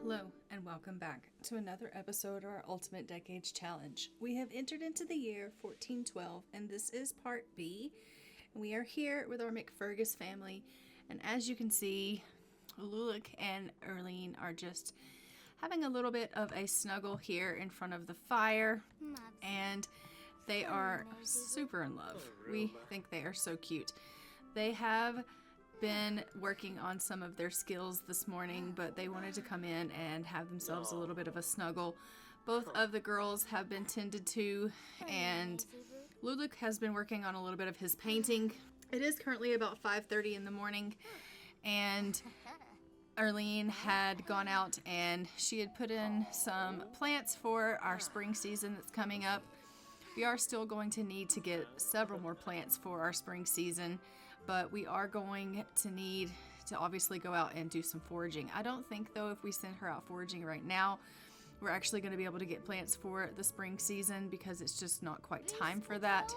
Hello and welcome back to another episode of our Ultimate Decades Challenge. We have entered into the year 1412 and this is part B. We are here with our McFergus family, and as you can see, Lulick and Erlene are just having a little bit of a snuggle here in front of the fire, and they are super in love. We think they are so cute. They have been working on some of their skills this morning, but they wanted to come in and have themselves a little bit of a snuggle. Both of the girls have been tended to, and Lulick has been working on a little bit of his painting. It is currently about 5:30 in the morning, and Arlene had gone out and she had put in some plants for our spring season that's coming up. We are still going to need to get several more plants for our spring season, but we are going to need to obviously go out and do some foraging. I don't think, though, if we send her out foraging right now, we're actually going to be able to get plants for the spring season because it's just not quite time for that.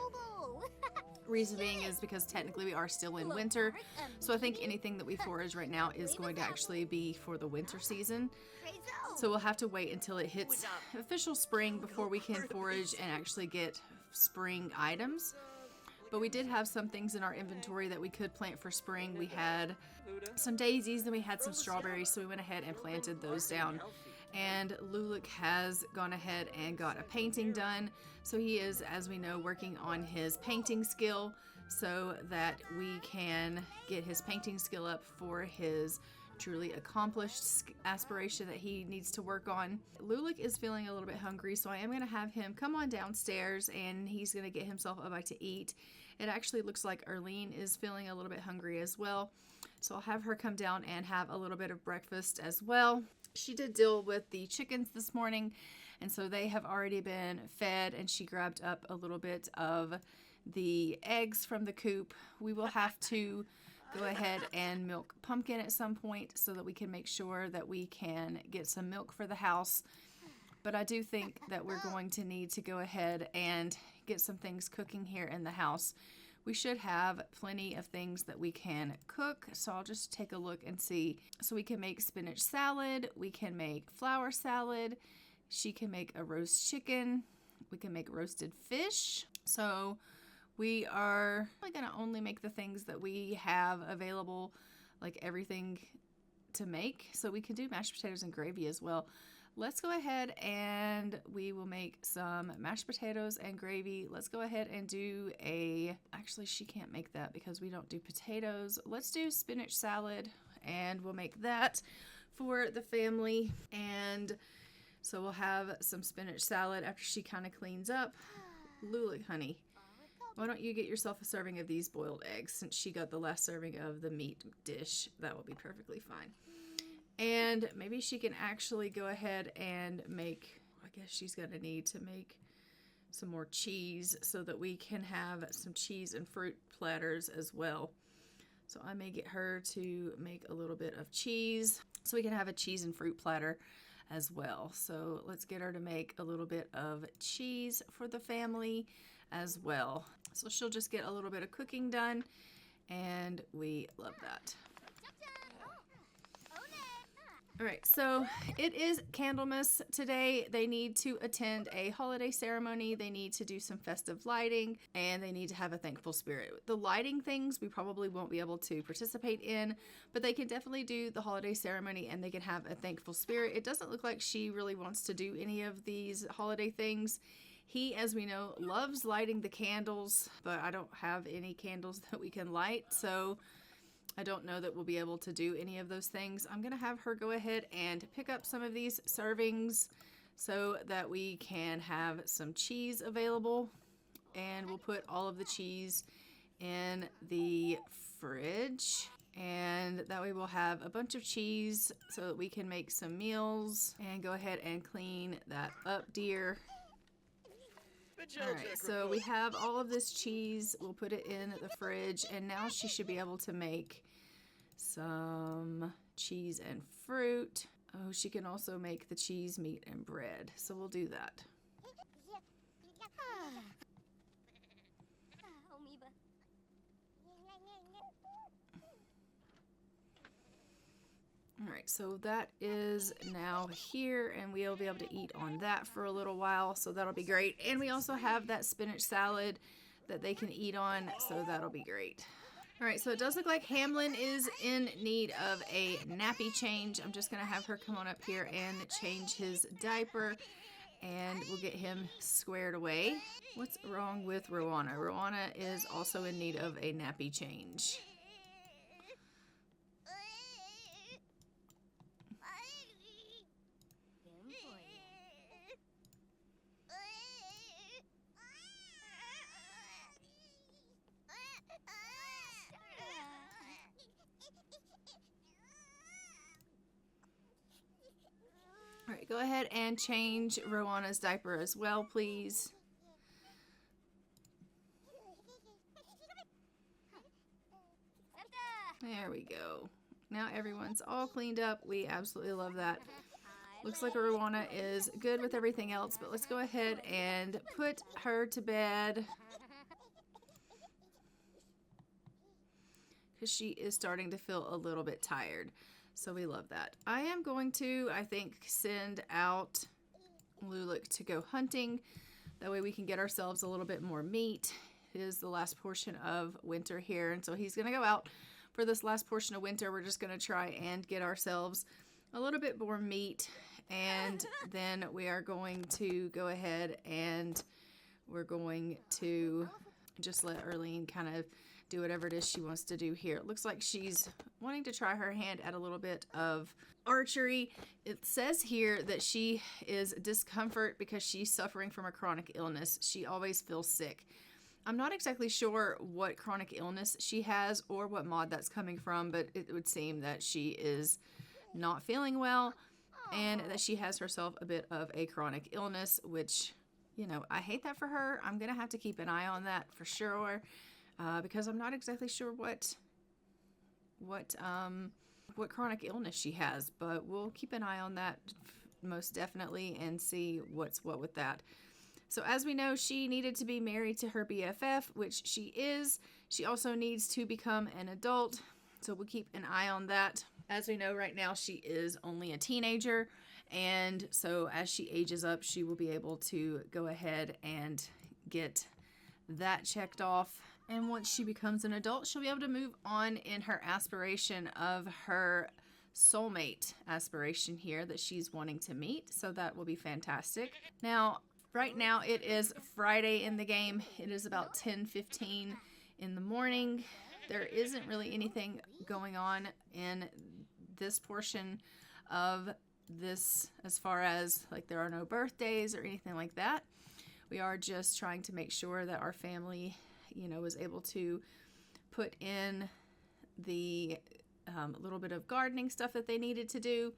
Reason being is because technically we are still in winter, so I think anything that we forage right now is going to actually be for the winter season. So we'll have to wait until it hits official spring before we can forage and actually get spring items. But we did have some things in our inventory that we could plant for spring. We had some daisies and we had some strawberries, so we went ahead and planted those down. And Lulick has gone ahead and got a painting done. So he is, as we know, working on his painting skill so that we can get his painting skill up for his truly accomplished aspiration that he needs to work on. Lulick is feeling a little bit hungry, so I am going to have him come on downstairs and he's going to get himself a bite to eat. It actually looks like Arlene is feeling a little bit hungry as well, so I'll have her come down and have a little bit of breakfast as well. She did deal with the chickens this morning, and so they have already been fed, and she grabbed up a little bit of the eggs from the coop. We will have to go ahead and milk Pumpkin at some point so that we can make sure that we can get some milk for the house. But I do think that we're going to need to go ahead and get some things cooking here in the house. We should have plenty of things that we can cook, so I'll just take a look and see. So we can make spinach salad, we can make flour salad, she can make a roast chicken, we can make roasted fish. So we are going to only make the things that we have available, like everything to make. So we can do mashed potatoes and gravy as well. Let's go ahead and we will make some mashed potatoes and gravy. Let's go ahead and do actually she can't make that because we don't do potatoes. Let's do spinach salad and we'll make that for the family. And so we'll have some spinach salad after she kind of cleans up. Lulick, honey, why don't you get yourself a serving of these boiled eggs since she got the last serving of the meat dish? That will be perfectly fine. And maybe she can actually go ahead and make, I guess she's going to need to make some more cheese so that we can have some cheese and fruit platters as well. So I may get her to make a little bit of cheese so we can have a cheese and fruit platter as well. So let's get her to make a little bit of cheese for the family as well. So she'll just get a little bit of cooking done, and we love that. All right, so it is Candlemas today. They need to attend a holiday ceremony. They need to do some festive lighting, and they need to have a thankful spirit. The lighting things we probably won't be able to participate in, but they can definitely do the holiday ceremony and they can have a thankful spirit. It doesn't look like she really wants to do any of these holiday things. He, as we know, loves lighting the candles, but I don't have any candles that we can light, so I don't know that we'll be able to do any of those things. I'm going to have her go ahead and pick up some of these servings so that we can have some cheese available. And we'll put all of the cheese in the fridge. And that way we'll have a bunch of cheese so that we can make some meals. And go ahead and clean that up, dear. Alright, so we have all of this cheese. We'll put it in the fridge, and now she should be able to make some cheese and fruit. Oh, she can also make the cheese, meat, and bread. So we'll do that. All right, so that is now here, and we'll be able to eat on that for a little while, so that'll be great. And we also have that spinach salad that they can eat on, so that'll be great. All right, so it does look like Hamlin is in need of a nappy change. I'm just going to have her come on up here and change his diaper, and we'll get him squared away. What's wrong with Rowana? Rowana is also in need of a nappy change. All right, go ahead and change Rowana's diaper as well, please. There we go. Now everyone's all cleaned up. We absolutely love that. Looks like Rowana is good with everything else, but let's go ahead and put her to bed, because she is starting to feel a little bit tired. So we love that. I am going to, I think, send out Lulik to go hunting. That way we can get ourselves a little bit more meat. It is the last portion of winter here, and so he's going to go out for this last portion of winter. We're just going to try and get ourselves a little bit more meat, and then we are going to go ahead and we're going to just let Erlene kind of do whatever it is she wants to do here. It looks like she's wanting to try her hand at a little bit of archery. It says here that she is discomfort because she's suffering from a chronic illness. She always feels sick. I'm not exactly sure what chronic illness she has or what mod that's coming from, but it would seem that she is not feeling well and that she has herself a bit of a chronic illness, which, you know, I hate that for her. I'm gonna have to keep an eye on that for sure, because I'm not exactly sure what chronic illness she has, but we'll keep an eye on that most definitely and see what's what with that. So as we know, she needed to be married to her BFF, which she is. She also needs to become an adult, so we'll keep an eye on that. As we know right now, she is only a teenager, and so as she ages up, she will be able to go ahead and get that checked off. And once she becomes an adult, she'll be able to move on in her aspiration of her soulmate aspiration here that she's wanting to meet. So that will be fantastic. Now, right now it is Friday in the game. It is about 10:15 in the morning. There isn't really anything going on in this portion of this as far as like there are no birthdays or anything like that. We are just trying to make sure that our family, you know, was able to put in the little bit of gardening stuff that they needed to do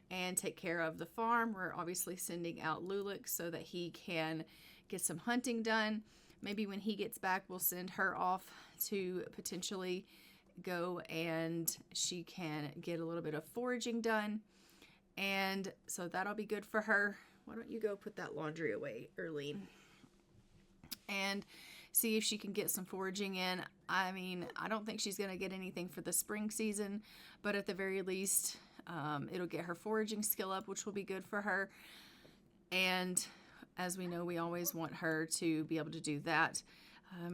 and take care of the farm. We're obviously sending out Lulik so that he can get some hunting done. Maybe when he gets back, we'll send her off to potentially go and she can get a little bit of foraging done. And so that'll be good for her. Why don't you go put that laundry away, Erlene? And see if she can get some foraging in. I mean, I don't think she's going to get anything for the spring season, but at the very least, it'll get her foraging skill up, which will be good for her. And as we know, we always want her to be able to do that.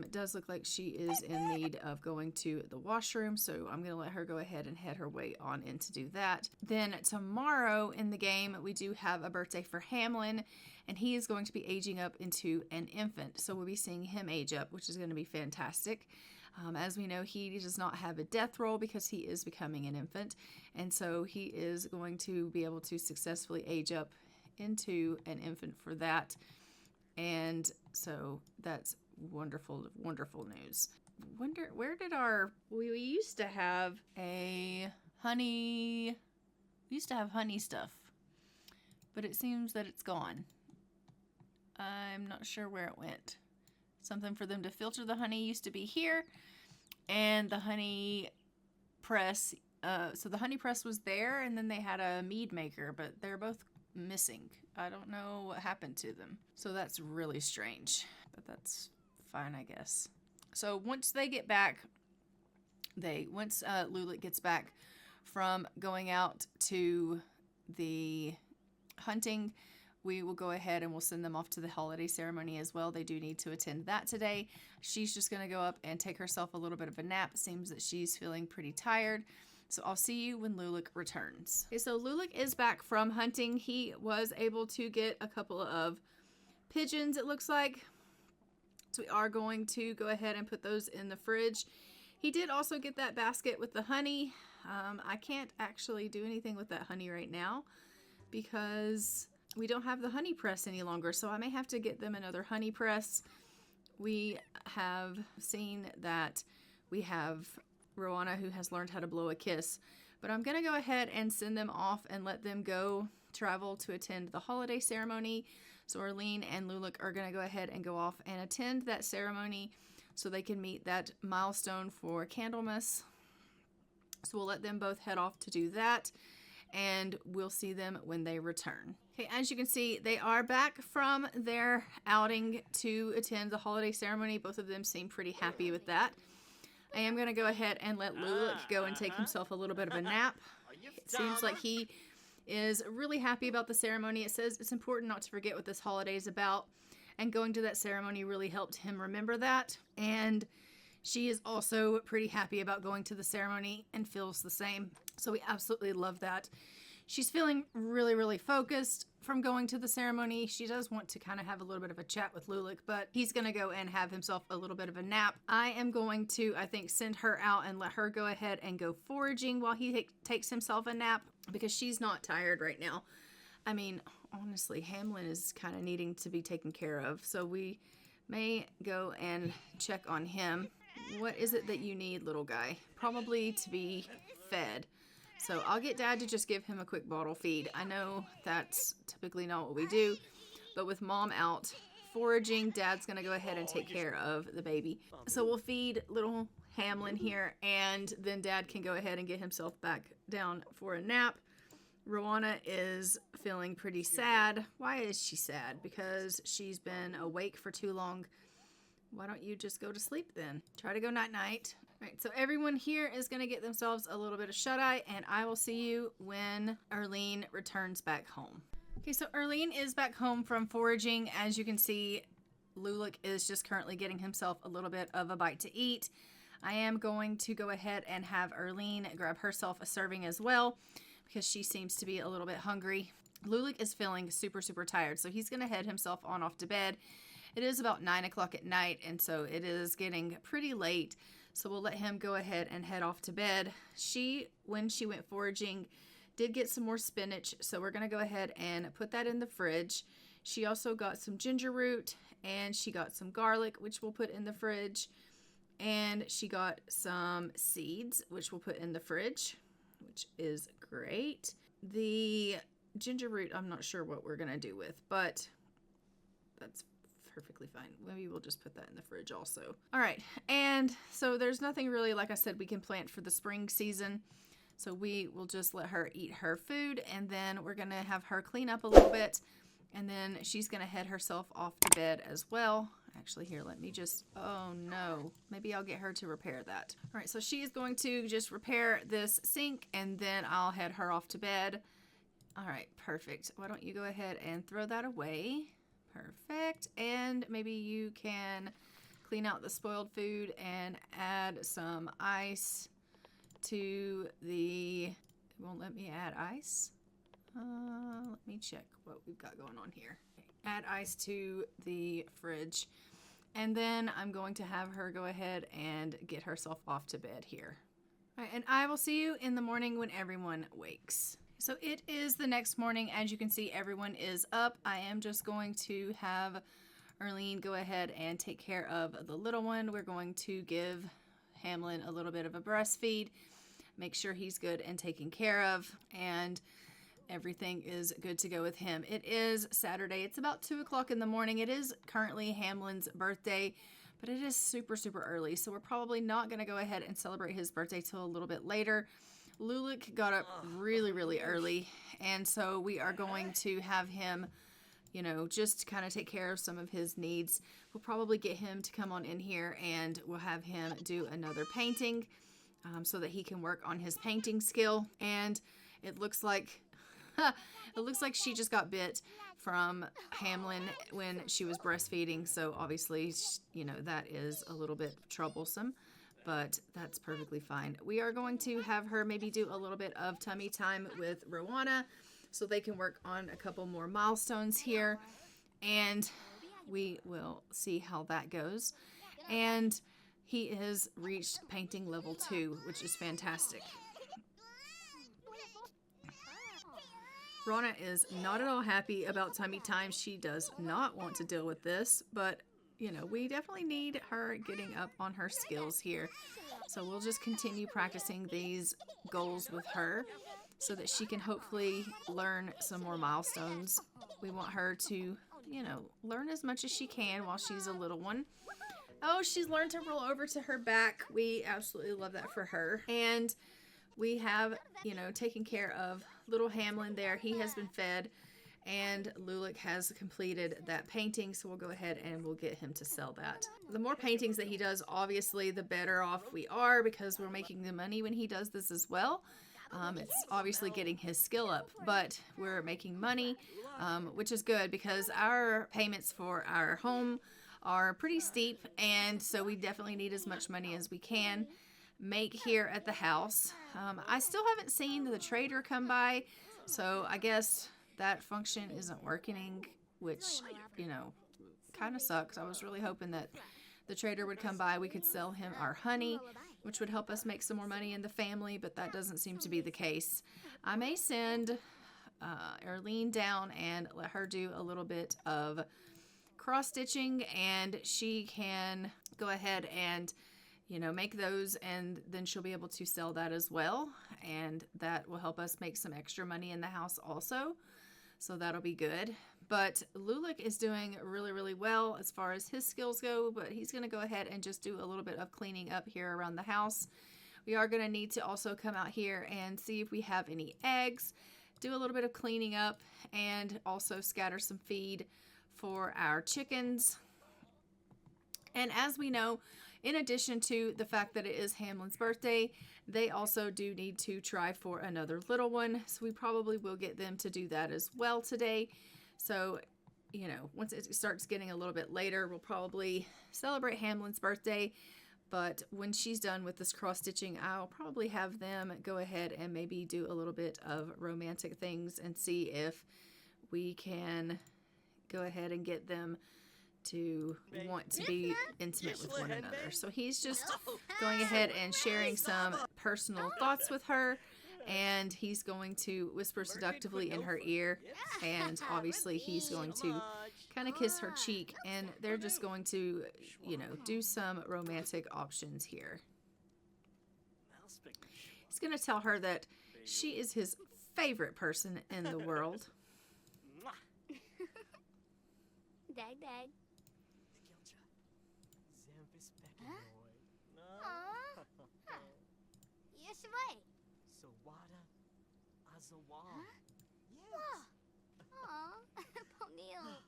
It does look like she is in need of going to the washroom, so I'm going to let her go ahead and head her way on in to do that. Then tomorrow in the game, we do have a birthday for Hamlin, and he is going to be aging up into an infant. So we'll be seeing him age up, which is going to be fantastic. As we know, he does not have a death roll because he is becoming an infant, and so he is going to be able to successfully age up into an infant for that. And so that's wonderful, wonderful news. Wonder where did we used to have honey stuff, but it seems that it's gone. I'm not sure where it went. Something for them to filter the honey used to be here, and the honey press, so the honey press was there, and then they had a mead maker, but they're both missing. I don't know what happened to them. So that's really strange, but that's fine, I guess. So once they get back, once Lulik gets back from going out to the hunting, we will go ahead and we'll send them off to the holiday ceremony as well. They do need to attend that today. She's just going to go up and take herself a little bit of a nap. It seems that she's feeling pretty tired. So I'll see you when Lulik returns. Okay, so Lulik is back from hunting. He was able to get a couple of pigeons, it looks like. So we are going to go ahead and put those in the fridge. He did also get that basket with the honey. I can't actually do anything with that honey right now because we don't have the honey press any longer, so I may have to get them another honey press. We have seen that we have Rowana who has learned how to blow a kiss, but I'm going to go ahead and send them off and let them go travel to attend the holiday ceremony. So Arlene and Lulik are going to go ahead and go off and attend that ceremony so they can meet that milestone for Candlemas. So we'll let them both head off to do that, and we'll see them when they return. Okay, as you can see, they are back from their outing to attend the holiday ceremony. Both of them seem pretty happy with that. I am going to go ahead and let Lulik go and take himself a little bit of a nap. It seems like he is really happy about the ceremony. It says it's important not to forget what this holiday is about, and going to that ceremony really helped him remember that. And she is also pretty happy about going to the ceremony and feels the same. So we absolutely love that. She's feeling really, really focused from going to the ceremony. She does want to kind of have a little bit of a chat with Lulik, but he's going to go and have himself a little bit of a nap. I am going to, I think, send her out and let her go ahead and go foraging while he takes himself a nap because she's not tired right now. I mean, honestly, Hamlin is kind of needing to be taken care of, so we may go and check on him. What is it that you need, little guy? Probably to be fed. So I'll get Dad to just give him a quick bottle feed. I know that's typically not what we do, but with Mom out foraging, Dad's going to go ahead and take care of the baby. So we'll feed little Hamlin here, and then Dad can go ahead and get himself back down for a nap. Rowana is feeling pretty sad. Why is she sad? Because she's been awake for too long. Why don't you just go to sleep then? Try to go night-night. All right, so everyone here is going to get themselves a little bit of shut-eye, and I will see you when Arlene returns back home. Okay, so Arlene is back home from foraging. As you can see, Lulik is just currently getting himself a little bit of a bite to eat. I am going to go ahead and have Arlene grab herself a serving as well because she seems to be a little bit hungry. Lulik is feeling super, super tired, so he's going to head himself on off to bed. It is about 9 o'clock at night, and so it is getting pretty late. So we'll let him go ahead and head off to bed. When she went foraging, did get some more spinach, so we're going to go ahead and put that in the fridge. She also got some ginger root, and she got some garlic, which we'll put in the fridge. And she got some seeds, which we'll put in the fridge, which is great. The ginger root, I'm not sure what we're going to do with, but that's perfectly fine. Maybe we'll just put that in the fridge also. All right, and so there's nothing really, like I said, we can plant for the spring season. So we will just let her eat her food, and then we're gonna have her clean up a little bit, and then she's gonna head herself off to bed as well. Actually, here, let me just, oh no, maybe I'll get her to repair that. All right, so she is going to just repair this sink, and then I'll head her off to bed. All right, perfect. Why don't you go ahead and throw that away? Perfect. And maybe you can clean out the spoiled food and add some ice to the... It won't let me add ice. Let me check what we've got going on here. Add ice to the fridge. And then I'm going to have her go ahead and get herself off to bed here. All right, and I will see you in the morning when everyone wakes. So it is the next morning. As you can see, everyone is up. I am just going to have Arlene go ahead and take care of the little one. We're going to give Hamlin a little bit of a breastfeed, make sure he's good and taken care of, and everything is good to go with him. It is Saturday. It's about 2 o'clock in the morning. It is currently Hamlin's birthday, but it is super, super early, so we're probably not going to go ahead and celebrate his birthday till a little bit later. Lulik got up really, really early, and so we are going to have him, just kind of take care of some of his needs. We'll probably get him to come on in here, and we'll have him do another painting. so that he can work on his painting skill. And it looks like she just got bit from Hamlin when she was breastfeeding. So obviously, you know, that is a little bit troublesome, but that's perfectly fine. We are going to have her maybe do a little bit of tummy time with Rowana so they can work on a couple more milestones here, and we will see how that goes. And he has reached painting level 2, which is fantastic. Rana is not at all happy about tummy time. She does not want to deal with this, but you know, we definitely need her getting up on her skills here. So we'll just continue practicing these goals with her so that she can hopefully learn some more milestones. We want her to, you know, learn as much as she can while she's a little one. Oh, she's learned to roll over to her back. We absolutely love that for her. And we have, you know, taken care of little Hamlin there. He has been fed, and Lulick has completed that painting, so we'll go ahead and we'll get him to sell that. The more paintings that he does, obviously, the better off we are, because we're making the money when he does this as well. It's obviously getting his skill up, but we're making money, which is good because our payments for our home are pretty steep, and so we definitely need as much money as we can make here at the house. I still haven't seen the trader come by, so I guess that function isn't working, which, you know, kind of sucks. I was really hoping that the trader would come by. We could sell him our honey, which would help us make some more money in the family, but that doesn't seem to be the case. I may send Erlene down and let her do a little bit of cross stitching, and she can go ahead and, you know, make those, and then she'll be able to sell that as well, and that will help us make some extra money in the house also, so that'll be good. But Lulick is doing really, really well as far as his skills go, but he's going to go ahead and just do a little bit of cleaning up here around the house. We are going to need to also come out here and see if we have any eggs, do a little bit of cleaning up, and also scatter some feed for our chickens. And as we know, in addition to the fact that it is Hamlin's birthday, they also do need to try for another little one. So we probably will get them to do that as well today. So, you know, once it starts getting a little bit later, we'll probably celebrate Hamlin's birthday. But when she's done with this cross stitching, I'll probably have them go ahead and maybe do a little bit of romantic things and see if we can go ahead and get them to want to be intimate with one another. So he's just going ahead and sharing some personal thoughts with her, and he's going to whisper seductively in her ear, and obviously he's going to kind of kiss her cheek, and they're just going to, you know, do some romantic options here. He's going to tell her that she is his favorite person in the world. Dag, dag. Yes, way. Sawada Azawa. Aw, Ponil.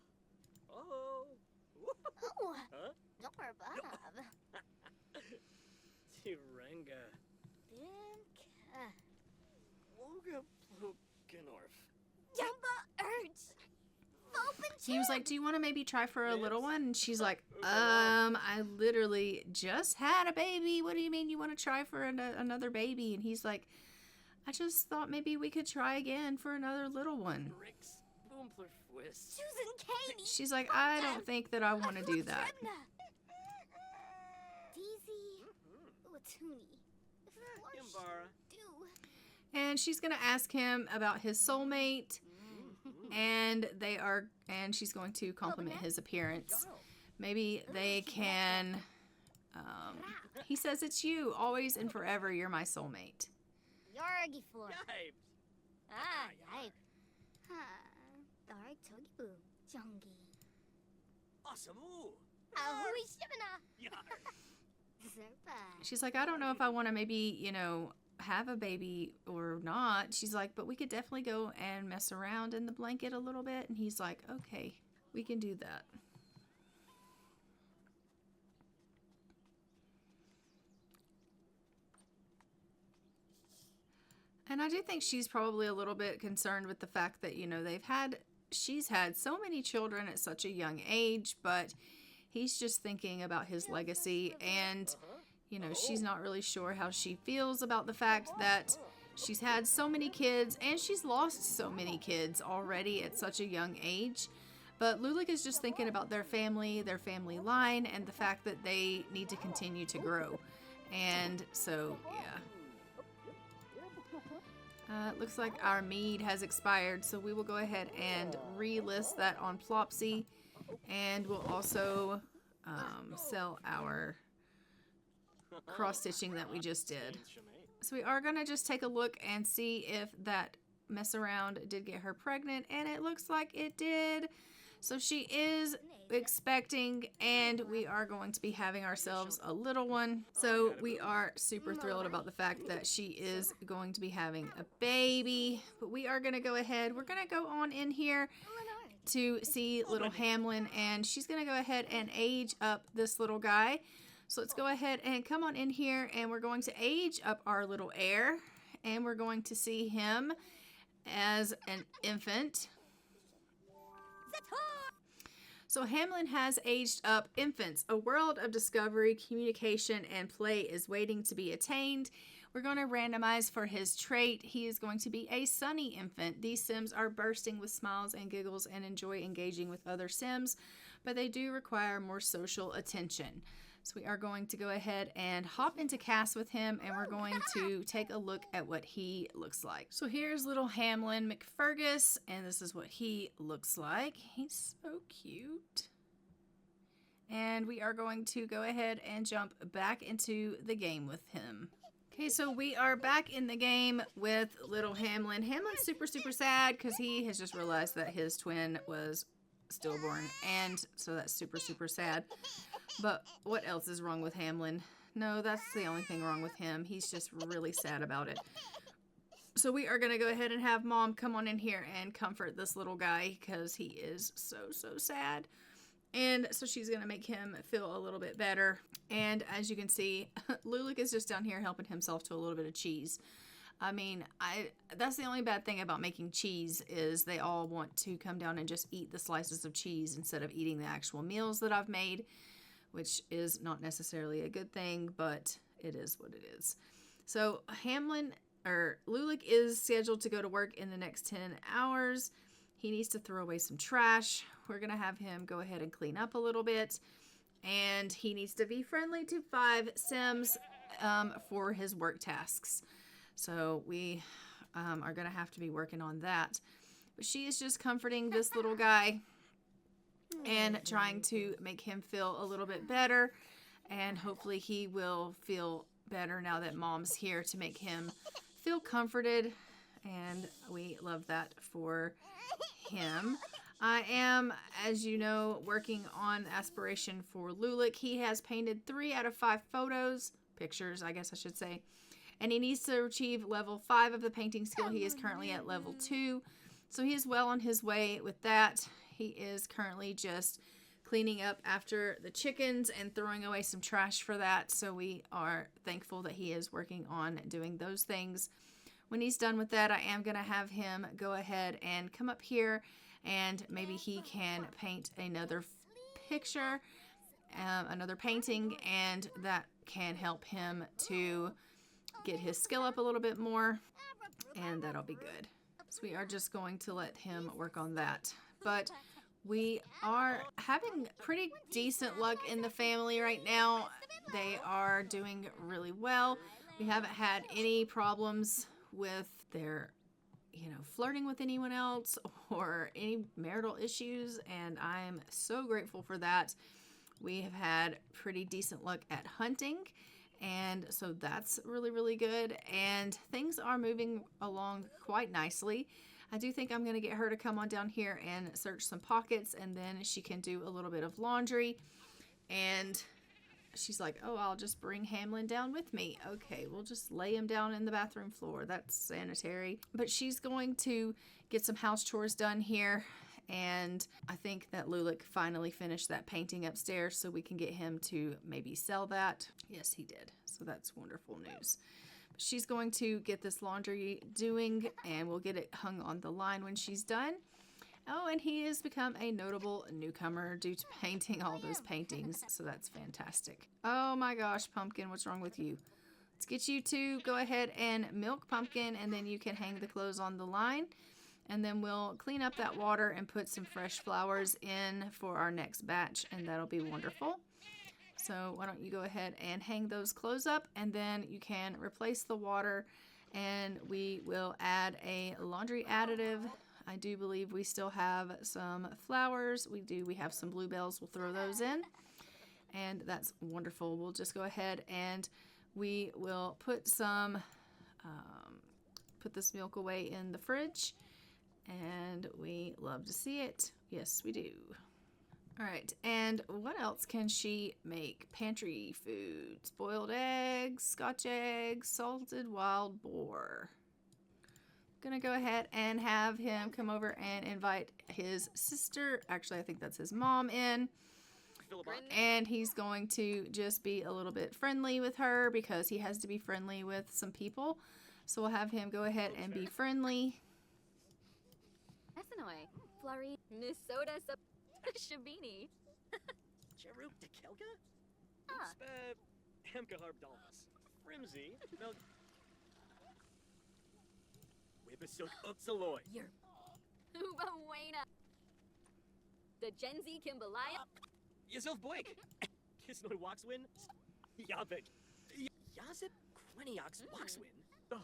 Oh. Oh, Huh? Norbab. Tirenga. Bimka. Woga Plukenorf. Jumba Urge. He was like, do you want to maybe try for a little one? And she's like, I literally just had a baby. What do you mean you want to try for another baby? And he's like, I just thought maybe we could try again for another little one. Rix Boompler Fwist. Susan Caney. She's like, I don't think that I want to do that. Deezy. Watuni. Imbara. Do. And she's going to ask him about his soulmate. And she's going to compliment his appearance. Maybe they can, he says, it's you, always and forever, you're my soulmate. Yargi floor. Yipes. Ah, yipe. Dark Togibu. Jungi. Asamu. Ahui Shibana. Yar. Zerpa. She's like, I don't know if I want to maybe, you know, have a baby or not. She's like, but we could definitely go and mess around in the blanket a little bit. And he's like, okay, we can do that. And I do think she's probably a little bit concerned with the fact that, you know, she's had so many children at such a young age, but he's just thinking about his legacy, and, you know, she's not really sure how she feels about the fact that she's had so many kids and she's lost so many kids already at such a young age. But Lulik is just thinking about their family line, and the fact that they need to continue to grow. And so, yeah. Looks like our mead has expired, so we will go ahead and relist that on Plopsy, and we'll also sell our cross-stitching that we just did. So we are going to just take a look and see if that mess around did get her pregnant, and it looks like it did. So she is expecting, and we are going to be having ourselves a little one. So we are super thrilled about the fact that she is going to be having a baby. But we are going to go ahead. We're going to go on in here to see little Hamlin, and she's going to go ahead and age up this little guy. So let's go ahead and come on in here, and we're going to age up our little heir, and we're going to see him as an infant. So Hamlin has aged up infants. A world of discovery, communication, and play is waiting to be attained. We're going to randomize for his trait. He is going to be a sunny infant. These Sims are bursting with smiles and giggles and enjoy engaging with other Sims, but they do require more social attention. So we are going to go ahead and hop into cast with him, and we're going to take a look at what he looks like. So here's little Hamlin McFergus, and this is what he looks like. He's so cute. And we are going to go ahead and jump back into the game with him. Okay, so we are back in the game with little Hamlin. Hamlin's super, super sad because he has just realized that his twin was stillborn, and so that's super, super sad. But what else is wrong with Hamlin? No, that's the only thing wrong with him. He's just really sad about it. So we are going to go ahead and have Mom come on in here and comfort this little guy because he is so, so sad. And so she's going to make him feel a little bit better. And as you can see, Lulik is just down here helping himself to a little bit of cheese. I mean, that's the only bad thing about making cheese is they all want to come down and just eat the slices of cheese instead of eating the actual meals that I've made, which is not necessarily a good thing, but it is what it is. So Lulik is scheduled to go to work in the next 10 hours. He needs to throw away some trash. We're going to have him go ahead and clean up a little bit. And he needs to be friendly to 5 Sims for his work tasks. So we are going to have to be working on that. But she is just comforting this little guy and trying to make him feel a little bit better. And hopefully he will feel better now that Mom's here to make him feel comforted. And we love that for him. I am, as you know, working on aspiration for Lulik. He has painted 3 out of 5 pictures, I guess I should say. And he needs to achieve level 5 of the painting skill. He is currently at level 2. So he is well on his way with that. He is currently just cleaning up after the chickens and throwing away some trash for that. So we are thankful that he is working on doing those things. When he's done with that, I am going to have him go ahead and come up here, and maybe he can paint another picture, another painting, and that can help him to get his skill up a little bit more, and that'll be good. So we are just going to let him work on that. But we are having pretty decent luck in the family right now. They are doing really well. We haven't had any problems with their, flirting with anyone else or any marital issues, and I'm so grateful for that. We have had pretty decent luck at hunting, and so that's really, really good, and things are moving along quite nicely. I do think I'm going to get her to come on down here and search some pockets, and then she can do a little bit of laundry. And she's like, oh, I'll just bring Hamlin down with me. Okay, we'll just lay him down in the bathroom floor. That's sanitary. But she's going to get some house chores done here. And I think that Lulik finally finished that painting upstairs, so we can get him to maybe sell that. Yes, he did. So that's wonderful news. She's going to get this laundry doing, and we'll get it hung on the line when she's done. Oh, and he has become a notable newcomer due to painting all those paintings, so that's fantastic. Oh my gosh, Pumpkin, what's wrong with you? Let's get you to go ahead and milk Pumpkin, and then you can hang the clothes on the line. And then we'll clean up that water and put some fresh flowers in for our next batch, and that'll be wonderful. So why don't you go ahead and hang those clothes up, and then you can replace the water, and we will add a laundry additive. I do believe we still have some flowers. We have some bluebells. We'll throw those in, and that's wonderful. We'll just go ahead and we will put some, put this milk away in the fridge, and we love to see it. Yes, we do. All right, and what else can she make? Pantry foods, boiled eggs, scotch eggs, salted wild boar. Gonna go ahead and have him come over and invite his sister, actually I think that's his mom, in. And he's going to just be a little bit friendly with her because he has to be friendly with some people. So we'll have him go ahead and be friendly. Essenoi, Flurry, Minnesota, Shabini. Jeruk de Kelga? Ah. Hemka Harbdalmas. Frimsy. Mel. Wibasuk Utsaloy. Yer. Uba Wayna. The Gen Z Kimbalaya. Yazov Blake. Kisnoy Waxwin. Yavik. Yazip Queniox Waxwin.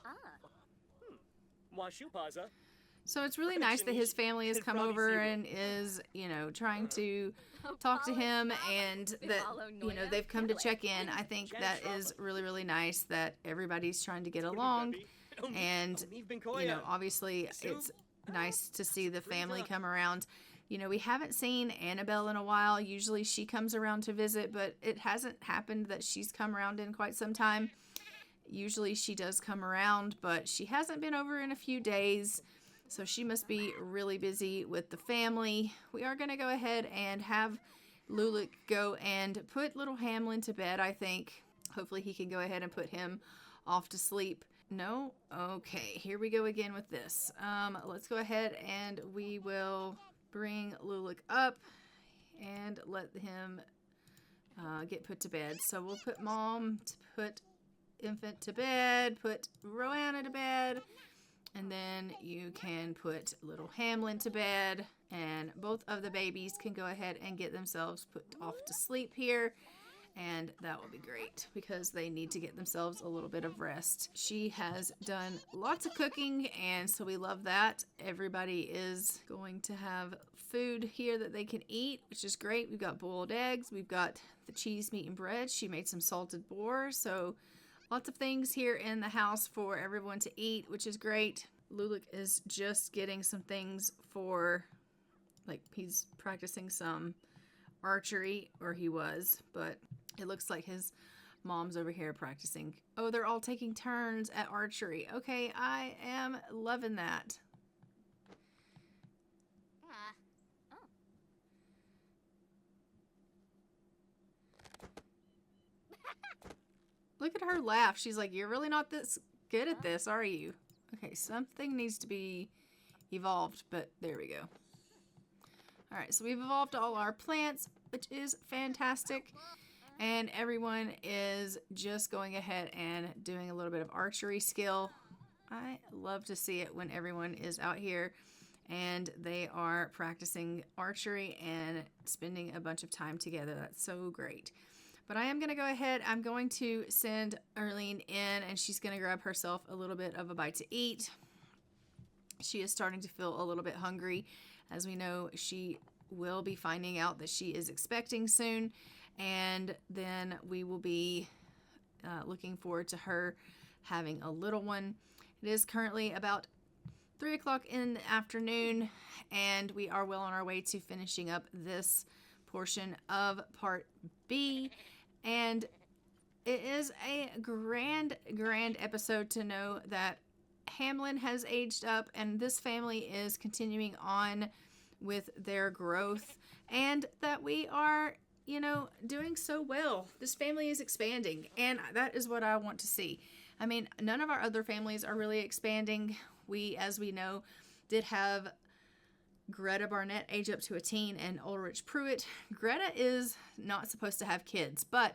Washupaza. So it's really nice that his family has come over and is, you know, trying to talk to him, and that, you know, they've come to check in. I think that is really, really nice that everybody's trying to get along. And, you know, obviously it's nice to see the family come around. You know, we haven't seen Annabelle in a while. Usually she comes around to visit, but it hasn't happened that she's come around in quite some time. Usually she does come around, but she hasn't been over in a few days. So she must be really busy with the family. We are going to go ahead and have Lulick go and put little Hamlin to bed, I think. Hopefully he can go ahead and put him off to sleep. No? Okay, here we go again with this. Let's go ahead and we will bring Lulick up and let him get put to bed. So we'll put Mom to put Infant to bed, put Roanna to bed, and then you can put little Hamlin to bed, and both of the babies can go ahead and get themselves put off to sleep here, and that will be great because they need to get themselves a little bit of rest. She has done lots of cooking, and so we love that. Everybody is going to have food here that they can eat, which is great. We've got boiled eggs, we've got the cheese, meat, and bread. She made some salted boar, so lots of things here in the house for everyone to eat, which is great. Lulick is just getting some things for, like, he's practicing some archery, or he was, but it looks like his mom's over here practicing. Oh, they're all taking turns at archery. Okay, I am loving that. Look at her laugh. She's like, you're really not this good at this, are you? Okay, something needs to be evolved, but there we go. All right, so we've evolved all our plants, which is fantastic. And everyone is just going ahead and doing a little bit of archery skill. I love to see it when everyone is out here and they are practicing archery and spending a bunch of time together. That's so great. But I am going to go ahead, I'm going to send Arlene in, and she's going to grab herself a little bit of a bite to eat. She is starting to feel a little bit hungry. As we know, she will be finding out that she is expecting soon, and then we will be looking forward to her having a little one. It is currently about 3 o'clock in the afternoon, and we are well on our way to finishing up this portion of Part B. And it is a grand episode to know that Hamlin has aged up and this family is continuing on with their growth, and that we are, you know, doing so well. This family is expanding, and that is what I want to see. I mean, none of our other families are really expanding. We, as we know, did have Greta Barnett age up to a teen and Ulrich Pruitt. Greta is not supposed to have kids, but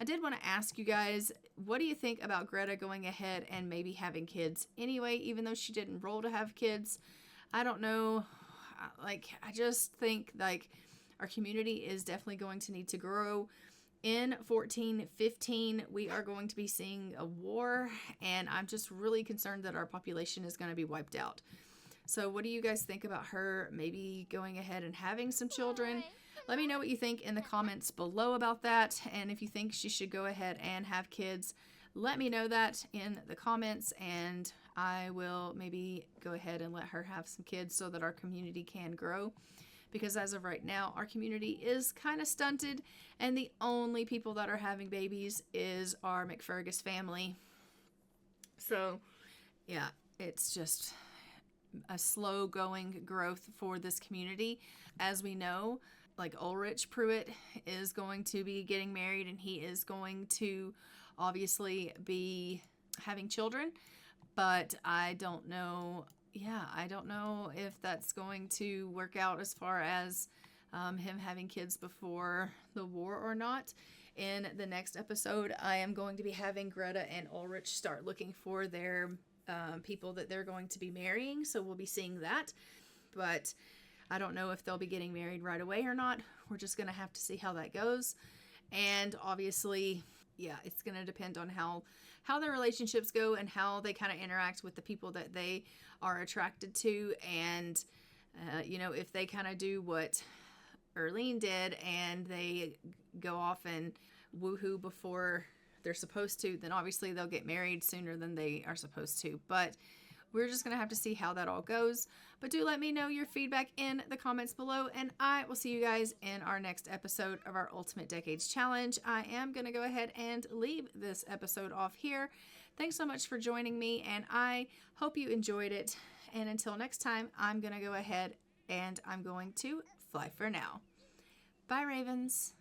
I did want to ask you guys, what do you think about Greta going ahead and maybe having kids anyway, even though she didn't roll to have kids? I don't know. Like, I just think like our community is definitely going to need to grow. In 1415, we are going to be seeing a war, and I'm just really concerned that our population is going to be wiped out. So what do you guys think about her maybe going ahead and having some children? Let me know what you think in the comments below about that. And if you think she should go ahead and have kids, let me know that in the comments, and I will maybe go ahead and let her have some kids so that our community can grow. Because as of right now, our community is kind of stunted, and the only people that are having babies is our McFergus family. So yeah, it's just a slow going growth for this community. As we know, like Ulrich Pruitt is going to be getting married, and he is going to obviously be having children, but I don't know. I don't know if that's going to work out as far as him having kids before the war or not. In the next episode, I am going to be having Greta and Ulrich start looking for their people that they're going to be marrying, so we'll be seeing that. But I don't know if they'll be getting married right away or not. We're just going to have to see how that goes. And obviously, yeah, it's going to depend on how their relationships go and how they kind of interact with the people that they are attracted to. And, you know, if they kind of do what Erlene did and they go off and woohoo before they're supposed to, then obviously they'll get married sooner than they are supposed to. But we're just going to have to see how that all goes. But do let me know your feedback in the comments below, and I will see you guys in our next episode of our Ultimate Decades Challenge. I am going to go ahead and leave this episode off here. Thanks so much for joining me, and I hope you enjoyed it. And until next time, I'm going to go ahead and I'm going to fly for now. Bye, Ravens.